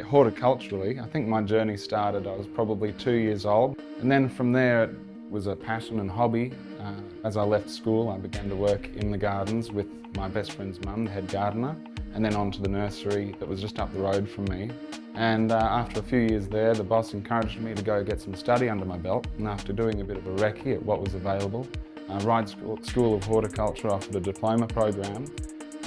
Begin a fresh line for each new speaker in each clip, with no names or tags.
horticulturally, I think my journey started, I was probably 2 years old. And then from there, it was a passion and hobby. As I left school, I began to work in the gardens with my best friend's mum, the head gardener, and then on to the nursery that was just up the road from me. And after a few years there, the boss encouraged me to go get some study under my belt. And after doing a bit of a recce at what was available, Ryde School of Horticulture offered a diploma program.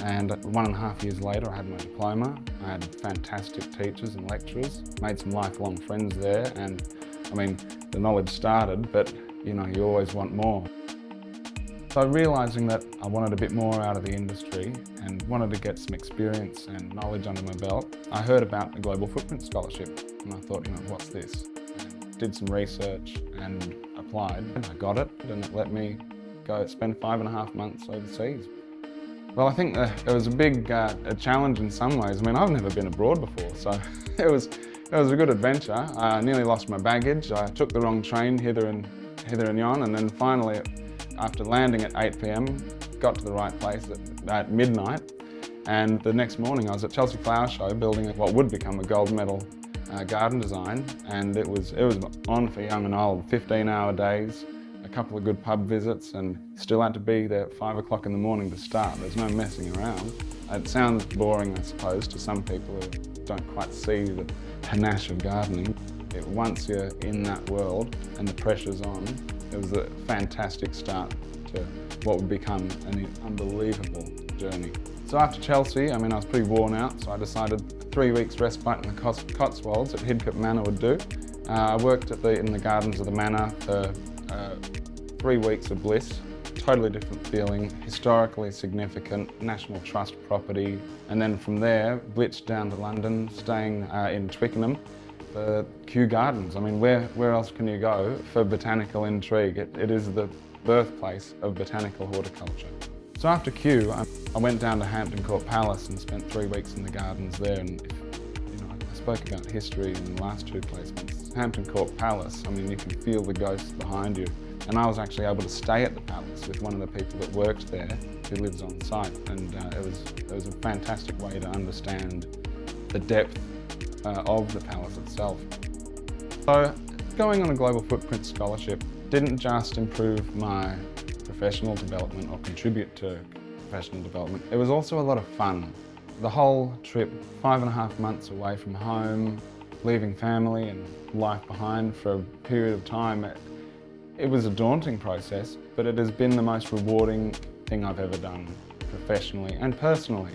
And 1.5 years later, I had my diploma. I had fantastic teachers and lecturers, made some lifelong friends there. And I mean, the knowledge started, but you know, you always want more. So realising that I wanted a bit more out of the industry and wanted to get some experience and knowledge under my belt, I heard about the Global Footprint Scholarship and I thought, you know, what's this? And did some research and applied. I got it and it let me go spend 5.5 months overseas. Well, I think it was a big a challenge in some ways. I mean, I've never been abroad before, so it was a good adventure. I nearly lost my baggage. I took the wrong train hither and yon, and then finally, after landing at 8 p.m, got to the right place at midnight. And the next morning I was at Chelsea Flower Show building what would become a gold medal garden design. And it was on for young and old, 15-hour days, a couple of good pub visits, and still had to be there at 5 o'clock in the morning to start. There's no messing around. It sounds boring, I suppose, to some people who don't quite see the panache of gardening. Once you're in that world and the pressure's on, it was a fantastic start to what would become an unbelievable journey. So after Chelsea, I mean, I was pretty worn out, so I decided 3 weeks respite in the Cotswolds at Hidcote Manor would do. I worked in the gardens of the manor for 3 weeks of bliss. Totally different feeling, historically significant, National Trust property. And then from there, blitzed down to London, staying in Twickenham for Kew Gardens. I mean, where else can you go for botanical intrigue? It is the birthplace of botanical horticulture. So after Kew, I went down to Hampton Court Palace and spent 3 weeks in the gardens there. And I spoke about history in the last 2 placements. Hampton Court Palace, I mean, you can feel the ghosts behind you. And I was actually able to stay at the palace with one of the people that worked there who lives on site. And it was a fantastic way to understand the depth of the palace itself. So going on a Global Footprint Scholarship didn't just improve my professional development or contribute to professional development, it was also a lot of fun. The whole trip, 5.5 months away from home, leaving family and life behind for a period of time, it was a daunting process, but it has been the most rewarding thing I've ever done professionally and personally.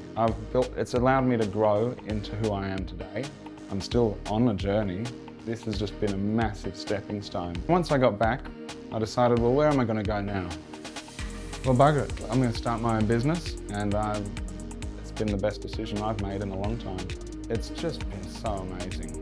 It's allowed me to grow into who I am today. I'm still on a journey. This has just been a massive stepping stone. Once I got back, I decided, well, where am I going to go now? Well, bugger it. I'm going to start my own business, and it's been the best decision I've made in a long time. It's just been so amazing.